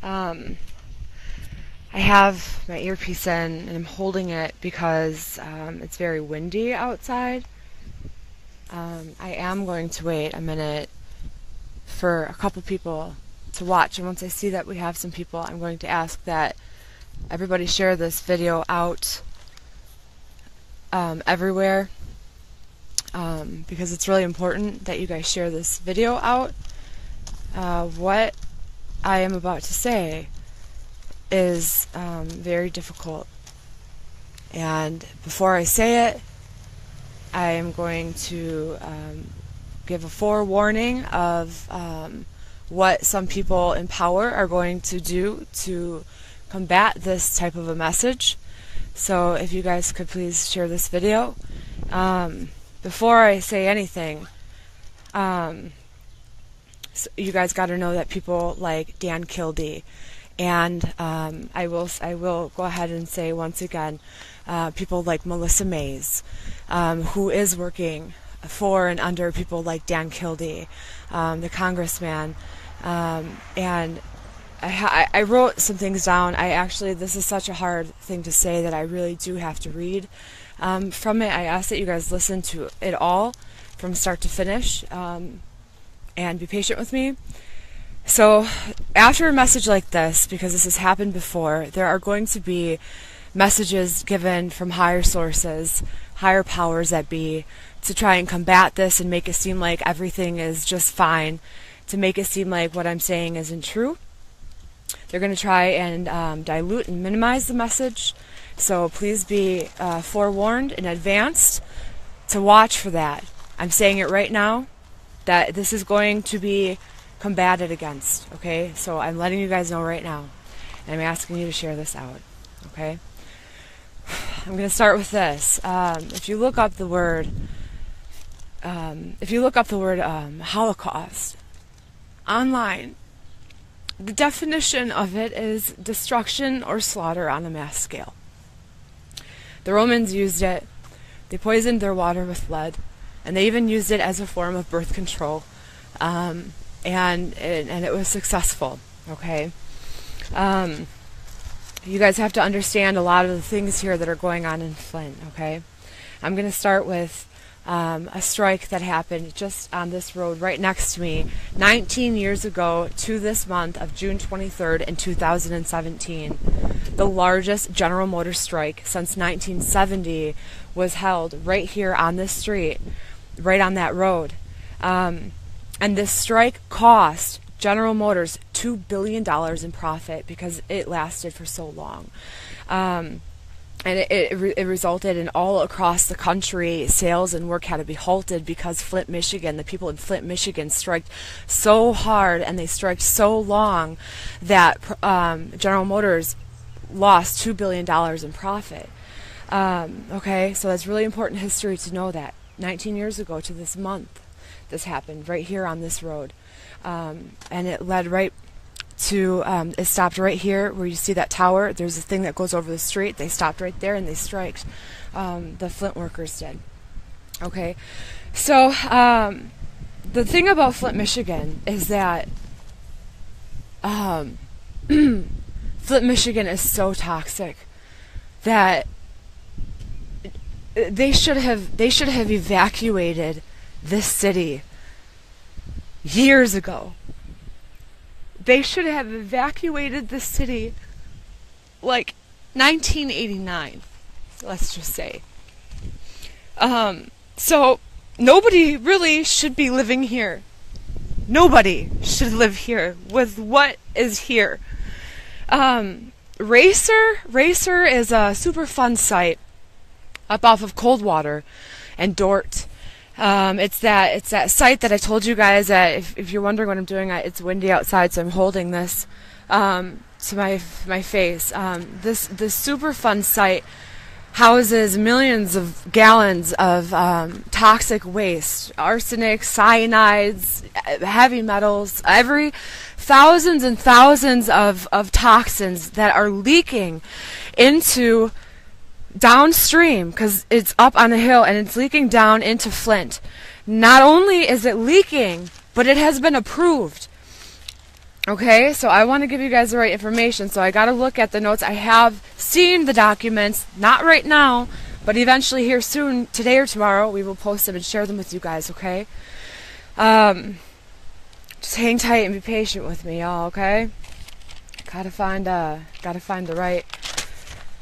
I have my earpiece in and I'm holding it because it's very windy outside. I am going to wait a minute for a couple people to watch, and once I see that we have some people, I'm going to ask that everybody share this video out everywhere, because it's really important that you guys share this video out. What I am about to say is very difficult, and before I say it, I am going to give a forewarning of what some people in power are going to do to combat this type of a message. So if you guys could please share this video. Before I say anything, so you guys got to know that people like Dan Kildee, and I will go ahead and say once again, people like Melissa Mays, who is working for and under people like Dan Kildee, the congressman, and I wrote some things down. This is such a hard thing to say that I really do have to read from it. I ask that you guys listen to it all from start to finish, and be patient with me. So after a message like this, because this has happened before, there are going to be messages given from higher sources, higher powers that be, to try and combat this and make it seem like everything is just fine, to make it seem like what I'm saying isn't true. They're going to try and dilute and minimize the message, so please be forewarned in advance to watch for that. I'm saying it right now, that this is going to be combated against, okay? So I'm letting you guys know right now, and I'm asking you to share this out, okay? I'm going to start with this. If you look up the word, Holocaust online, the definition of it is destruction or slaughter on a mass scale. The Romans used it. They poisoned their water with lead, and they even used it as a form of birth control, and it was successful. Okay. You guys have to understand a lot of the things here that are going on in Flint, okay? I'm going to start with a strike that happened just on this road right next to me 19 years ago to this month of June 23rd in 2017. The largest General Motors strike since 1970 was held right here on this street, right on that road. And this strike cost General Motors $2 billion in profit because it lasted for so long. And it resulted in all across the country, sales and work had to be halted because Flint, Michigan, the people in Flint, Michigan striked so hard and they striked so long that General Motors lost $2 billion in profit. Okay, so that's really important history to know that. 19 years ago to this month, this happened right here on this road. And it led right to, it stopped right here where you see that tower. There's a thing that goes over the street. They stopped right there and they striked. The Flint workers did. Okay, so the thing about Flint, Michigan is that Flint, Michigan is so toxic that they should have evacuated this city years ago. They should have evacuated the city like 1989, let's just say. So nobody really should be living here. Nobody should live here with what is here. Racer is a super fun site up off of Coldwater and Dort. It's that site that I told you guys that if you're wondering what I'm doing, it's windy outside, so I'm holding this to my face. This super fun site houses millions of gallons of toxic waste, arsenic, cyanides, heavy metals, thousands and thousands of toxins that are leaking into downstream, because it's up on a hill and it's leaking down into Flint. Not only is it leaking, but it has been approved. Okay, so I want to give you guys the right information, so I got to look at the notes. I have seen the documents, not right now, but eventually here soon, today or tomorrow, we will post them and share them with you guys, okay? Just hang tight and be patient with me, y'all, okay? Gotta find the right...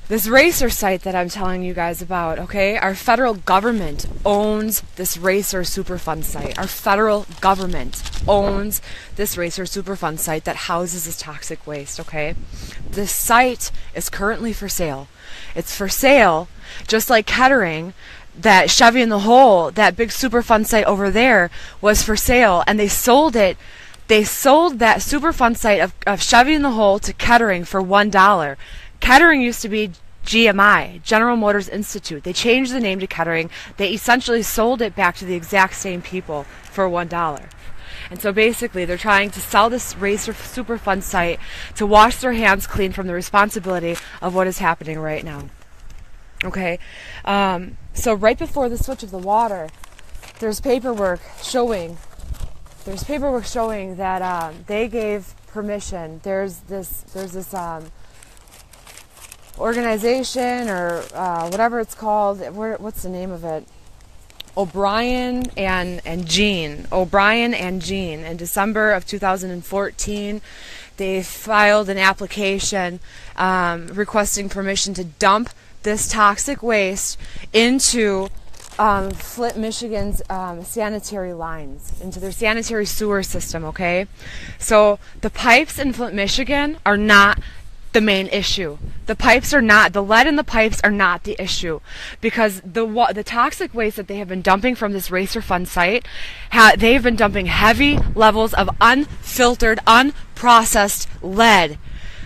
This racer site that I'm telling you guys about, okay? Our federal government owns this racer Superfund site. Our federal government owns this racer Superfund site that houses this toxic waste, okay? This site is currently for sale. It's for sale, just like Kettering, that Chevy in the Hole, that big Superfund site over there, was for sale, and they sold it. They sold that Superfund site of Chevy in the Hole to Kettering for $1. Kettering used to be GMI, General Motors Institute. They changed the name to Kettering. They essentially sold it back to the exact same people for $1. And so basically they're trying to sell this racer Superfund site to wash their hands clean from the responsibility of what is happening right now. Okay, so right before the switch of the water, there's paperwork showing that they gave permission. There's this organization or whatever it's called. What's the name of it? O'Brien and Jean. O'Brien and Jean. In December of 2014, they filed an application requesting permission to dump this toxic waste into Flint, Michigan's sanitary lines, into their sanitary sewer system, okay? So the pipes in Flint, Michigan are not the main issue. The lead in the pipes are not the issue, because the toxic waste that they have been dumping from this racer fund site, they've been dumping heavy levels of unfiltered, unprocessed lead.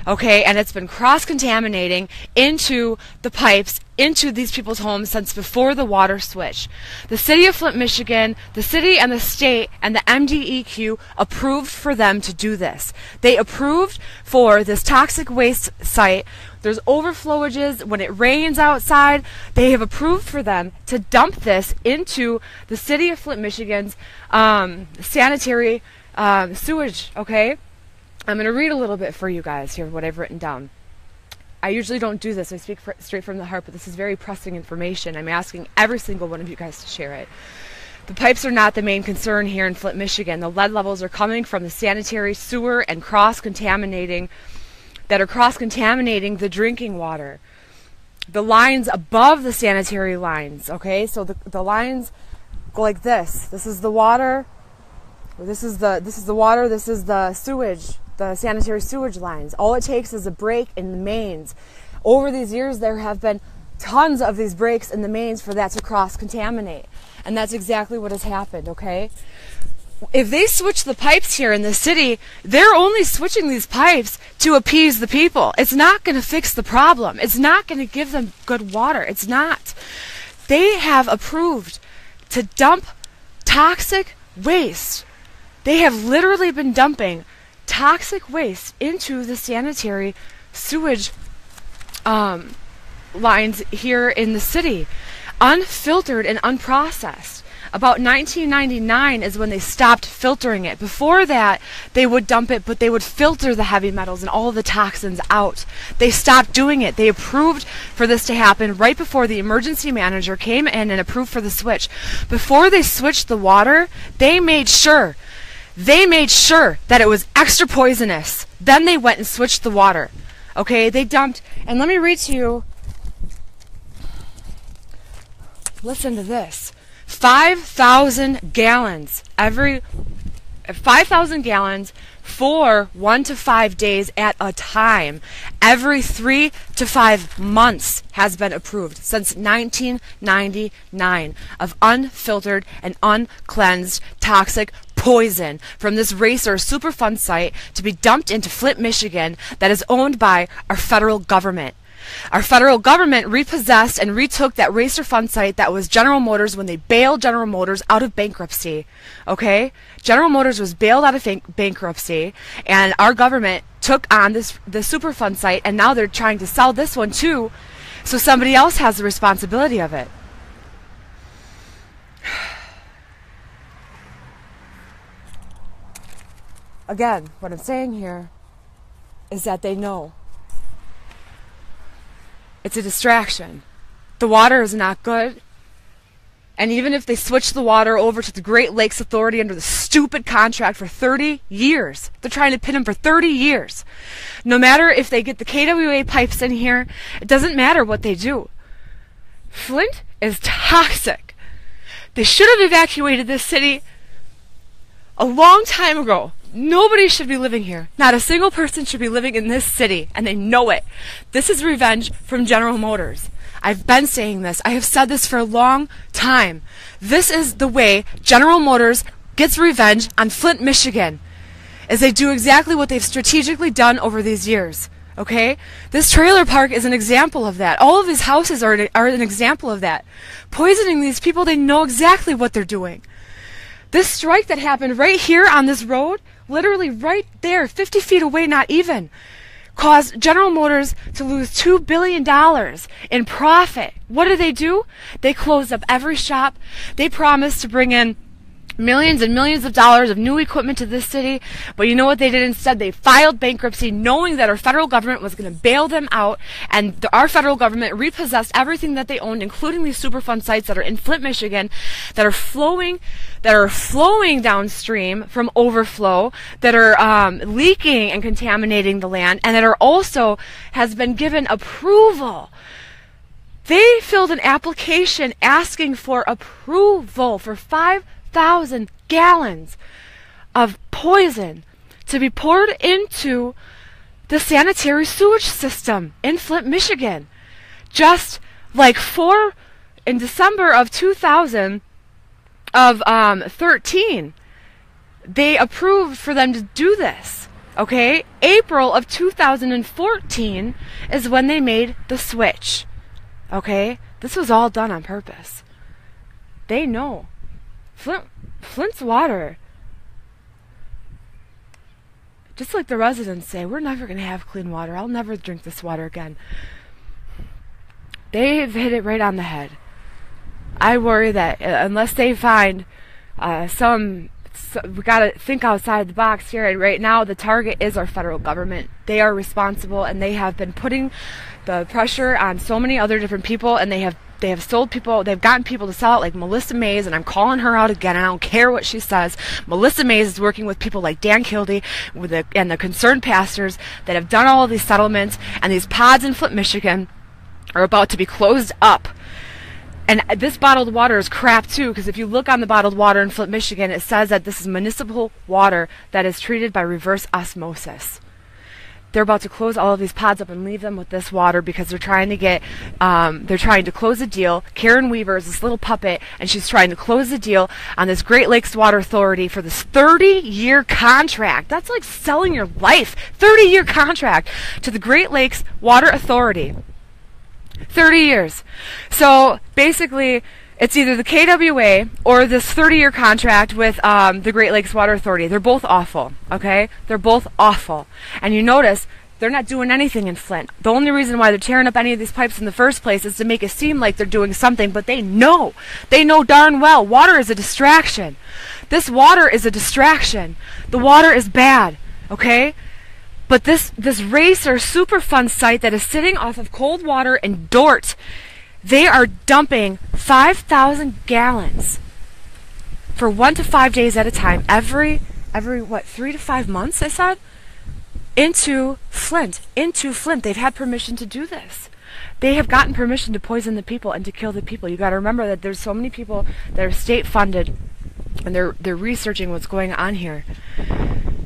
Okay, and it's been cross-contaminating into the pipes, into these people's homes since before the water switch. The city of Flint, Michigan, the city and the state and the MDEQ approved for them to do this. They approved for this toxic waste site. There's overflowages when it rains outside. They have approved for them to dump this into the city of Flint, Michigan's sanitary sewage, okay? I'm going to read a little bit for you guys here, what I've written down. I usually don't do this. I speak straight from the heart, but this is very pressing information. I'm asking every single one of you guys to share it. The pipes are not the main concern here in Flint, Michigan. The lead levels are coming from the sanitary sewer and cross-contaminating the drinking water. The lines above the sanitary lines, okay? So the lines go like this. This is the water. This is the water. This is the sewage. The sanitary sewage lines. All it takes is a break in the mains. Over these years, there have been tons of these breaks in the mains for that to cross-contaminate. And that's exactly what has happened, okay? If they switch the pipes here in the city, they're only switching these pipes to appease the people. It's not going to fix the problem. It's not going to give them good water. It's not. They have approved to dump toxic waste. They have literally been dumping toxic waste into the sanitary sewage lines here in the city, unfiltered and unprocessed. About 1999 is when they stopped filtering it. Before that, they would dump it, but they would filter the heavy metals and all of the toxins out. They stopped doing it. They approved for this to happen right before the emergency manager came in and approved for the switch. Before they switched the water, they made sure that it was extra poisonous. Then they went and switched the water. Okay, they dumped, and let me read to you, listen to this, 5,000 gallons for 1 to 5 days at a time, every 3 to 5 months has been approved since 1999 of unfiltered and uncleansed toxic poison from this racer Superfund site to be dumped into Flint, Michigan, that is owned by our federal government. Our federal government repossessed and retook that racer fund site that was General Motors when they bailed General Motors out of bankruptcy. Okay? General Motors was bailed out of bankruptcy, and our government took on the Superfund site, and now they're trying to sell this one too, so somebody else has the responsibility of it. again, what I'm saying here is that they know. It's a distraction. The water is not good. And even if they switch the water over to the Great Lakes Authority under the stupid contract for 30 years, they're trying to pin them for 30 years. No matter if they get the KWA pipes in here, it doesn't matter what they do. Flint is toxic. They should have evacuated this city a long time ago. Nobody should be living here. Not a single person should be living in this city, and they know it. This is revenge from General Motors. I've been saying this. I have said this for a long time. This is the way General Motors gets revenge on Flint, Michigan, is they do exactly what they've strategically done over these years. Okay? This trailer park is an example of that. All of these houses are an example of that. Poisoning these people, they know exactly what they're doing. This strike that happened right here on this road, literally right there, 50 feet away, not even, caused General Motors to lose $2 billion in profit. What do? They closed up every shop. They promised to bring in millions and millions of dollars of new equipment to this city, but you know what they did instead? They filed bankruptcy knowing that our federal government was going to bail them out, and our federal government repossessed everything that they owned, including these Superfund sites that are in Flint, Michigan, that are flowing downstream from overflow, that are leaking and contaminating the land, and that are also has been given approval. They filled an application asking for approval for 5,000 gallons of poison to be poured into the sanitary sewage system in Flint, Michigan. Just like in December of 2013, they approved for them to do this. Okay? April of 2014 is when they made the switch. Okay? This was all done on purpose. They know. Flint's water, just like the residents say, we're never going to have clean water. I'll never drink this water again. They've hit it right on the head. I worry that unless they find we got to think outside the box here. And right now, the target is our federal government. They are responsible, and they have been putting the pressure on so many other different people, and they have sold people, they've gotten people to sell it, like Melissa Mays, and I'm calling her out again, and I don't care what she says. Melissa Mays is working with people like Dan Kildee and the concerned pastors that have done all of these settlements, and these pods in Flint, Michigan are about to be closed up. And this bottled water is crap too, because if you look on the bottled water in Flint, Michigan, it says that this is municipal water that is treated by reverse osmosis. They're about to close all of these pods up and leave them with this water because they're trying to close a deal. Karen Weaver is this little puppet, and she's trying to close the deal on this Great Lakes Water Authority for this 30-year contract. That's like selling your life. 30-year contract to the Great Lakes Water Authority. 30 years. So basically, it's either the KWA or this 30-year contract with the Great Lakes Water Authority. They're both awful, okay? They're both awful. And you notice they're not doing anything in Flint. The only reason why they're tearing up any of these pipes in the first place is to make it seem like they're doing something, but they know darn well water is a distraction. This water is a distraction. The water is bad, okay? But this Racer Superfund site that is sitting off of cold water and Dort, they are dumping 5,000 gallons for 1 to 5 days at a time, every 3 to 5 months, I said, into Flint. They've had permission to do this. They have gotten permission to poison the people and to kill the people. You got to remember that there's so many people that are state funded, and they're researching what's going on here.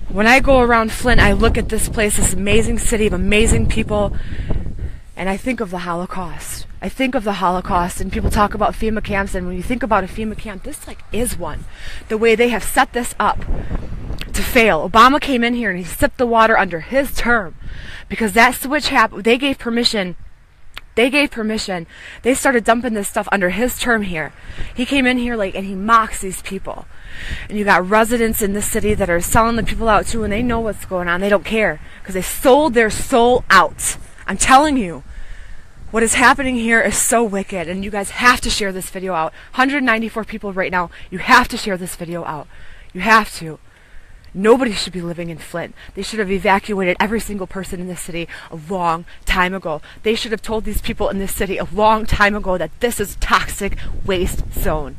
When I go around Flint, I look at this place, this amazing city of amazing people, and I think of the Holocaust. I think of the Holocaust, and people talk about FEMA camps, and when you think about a FEMA camp, this is one. The way they have set this up to fail. Obama came in here and he sipped the water under his term because that switch happened. They gave permission. They started dumping this stuff under his term here. He came in here and he mocks these people. And you got residents in this city that are selling the people out too, and they know what's going on. They don't care because they sold their soul out. I'm telling you, what is happening here is so wicked, and you guys have to share this video out. 194 people right now. You have to share this video out. You have to. Nobody should be living in Flint. They should have evacuated every single person in this city a long time ago. They should have told these people in this city a long time ago that this is toxic waste zone.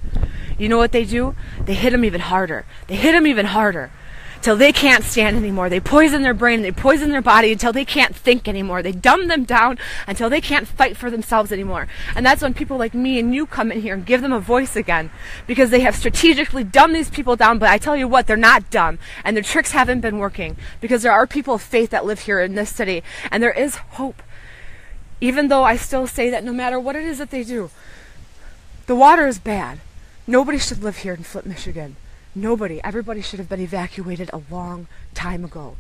You know what they do? They hit them even harder. They hit them even harder till they can't stand anymore. They poison their brain, they poison their body until they can't think anymore. They dumb them down until they can't fight for themselves anymore. And that's when people like me and you come in here and give them a voice again, because they have strategically dumbed these people down. But I tell you what, they're not dumb, and their tricks haven't been working, because there are people of faith that live here in this city, and there is hope. Even though I still say that no matter what it is that they do, the water is bad. Nobody should live here in Flint, Michigan. Nobody. Everybody should have been evacuated a long time ago.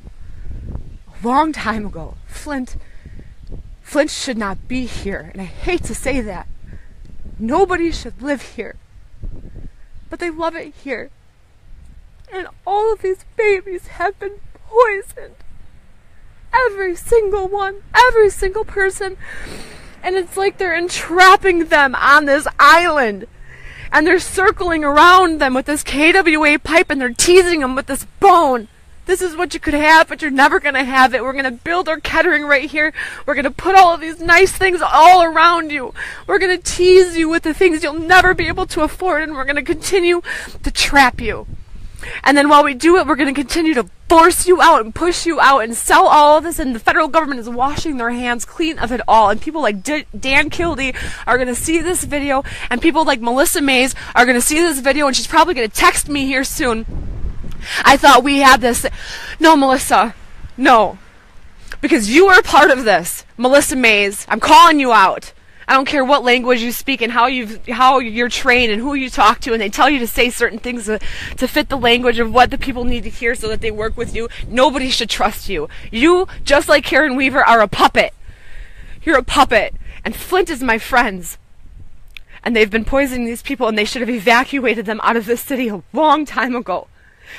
A long time ago. Flint should not be here. And I hate to say that. Nobody should live here. But they love it here. And all of these babies have been poisoned. Every single one. Every single person. And it's like they're entrapping them on this island. And they're circling around them with this KWA pipe, and they're teasing them with this bone. This is what you could have, but you're never going to have it. We're going to build our Kettering right here. We're going to put all of these nice things all around you. We're going to tease you with the things you'll never be able to afford, and we're going to continue to trap you. And then while we do it, we're going to continue to force you out and push you out and sell all of this, and the federal government is washing their hands clean of it all. And people like Dan Kildee are going to see this video, and people like Melissa Mays are going to see this video, and she's probably going to text me here soon. I thought we had this. No, Melissa, no. Because you are part of this. Melissa Mays, I'm calling you out. I don't care what language you speak and how you're trained and who you talk to, and they tell you to say certain things to fit the language of what the people need to hear so that they work with you. Nobody should trust you. You, just like Karen Weaver, are a puppet. You're a puppet. And Flint is my friends. And they've been poisoning these people, and they should have evacuated them out of this city a long time ago.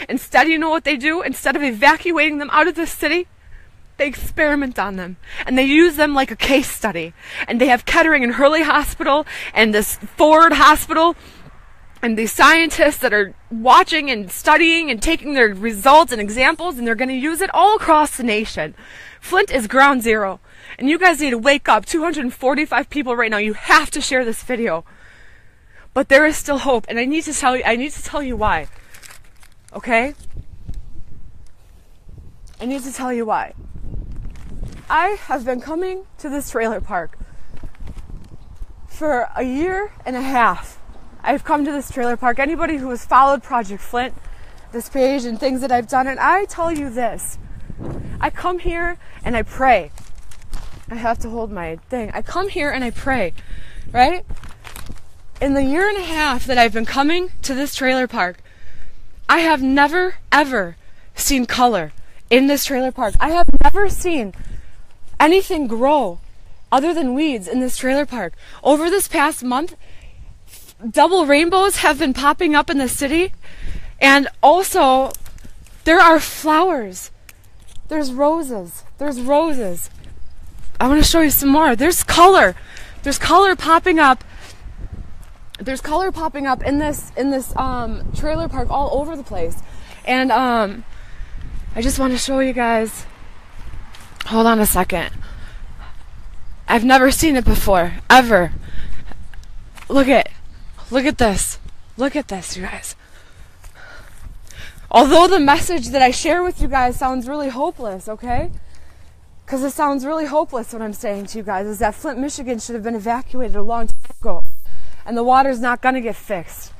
Instead, you know what they do? Instead of evacuating them out of this city, they experiment on them, and they use them like a case study. And they have Kettering and Hurley Hospital and this Ford Hospital, and these scientists that are watching and studying and taking their results and examples, and they're going to use it all across the nation. Flint is ground zero, and you guys need to wake up. 245 people right now. You have to share this video. But there is still hope, and I need to tell you why. Okay? I need to tell you why. I have been coming to this trailer park for a year and a half. I've come to this trailer park. Anybody who has followed Project Flint, this page and things that I've done, and I tell you this. I come here and I pray. I have to hold my thing. I come here and I pray, right? In the year and a half that I've been coming to this trailer park, I have never, ever seen color in this trailer park. I have never seen anything grow other than weeds in this trailer park. Over this past month, double rainbows have been popping up in the city, and also there are flowers. There's roses. There's roses. I want to show you some more. There's color. There's color popping up. There's color popping up in this trailer park all over the place. And I just want to show you guys. Hold on a second. I've never seen it before, ever. Look at this. Look at this, you guys. Although the message that I share with you guys sounds really hopeless, okay? Because it sounds really hopeless what I'm saying to you guys, is that Flint, Michigan should have been evacuated a long time ago. And the water's not going to get fixed.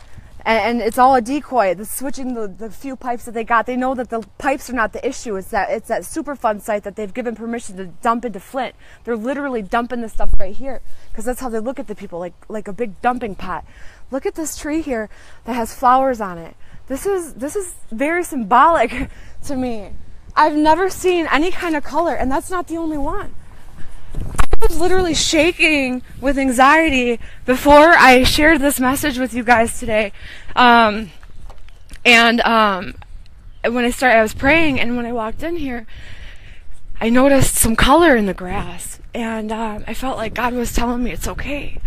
And it's all a decoy. It's switching the few pipes that they got. They know that the pipes are not the issue. It's that Superfund site that they've given permission to dump into Flint. They're literally dumping this stuff right here, because that's how they look at the people, like a big dumping pot. Look at this tree here that has flowers on it. This is very symbolic to me. I've never seen any kind of color, and that's not the only one. I was literally shaking with anxiety before I shared this message with you guys today. When I was praying, and when I walked in here, I noticed some color in the grass, and I felt like God was telling me it's okay.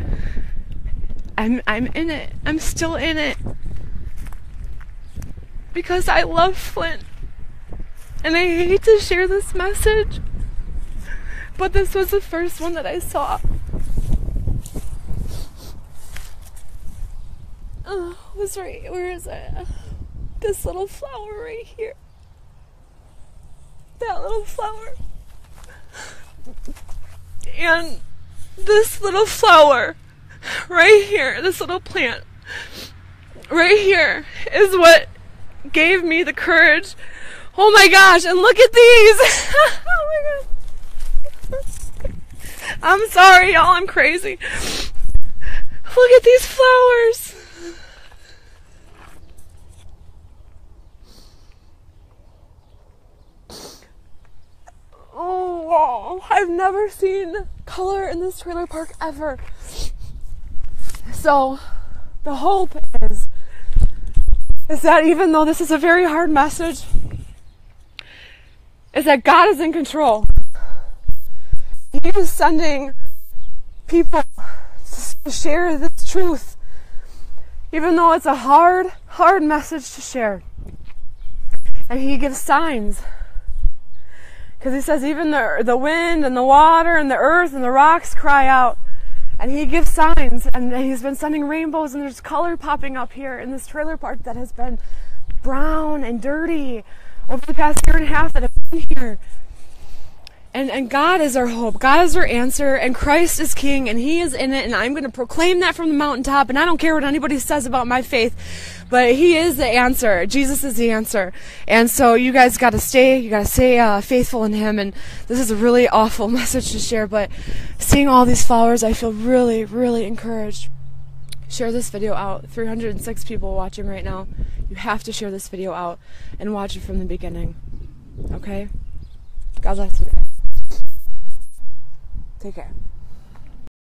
I'm in it. I'm still in it. Because I love Flint. And I hate to share this message, but this was the first one that I saw. Oh, it was right, where is it? This little flower right here. That little flower. And this little flower right here, this little plant right here is what gave me the courage. Oh my gosh, and look at these. Oh my god. I'm sorry, y'all, I'm crazy. Look at these flowers. Oh, wow. I've never seen color in this trailer park ever. So, the hope is that even though this is a very hard message, is that God is in control. He is sending people to share this truth, even though it's a hard message to share. And He gives signs. Because He says even the wind and the water and the earth and the rocks cry out. And He gives signs. And He's been sending rainbows, and there's color popping up here in this trailer park that has been brown and dirty over the past year and a half that I've been here. And God is our hope. God is our answer. And Christ is King, and He is in it. And I'm going to proclaim that from the mountaintop. And I don't care what anybody says about my faith, but He is the answer. Jesus is the answer. And so you guys got to stay faithful in Him. And this is a really awful message to share, but seeing all these flowers, I feel really, really encouraged. Share this video out. 306 people watching right now. You have to share this video out and watch it from the beginning. Okay? God bless you. Take care.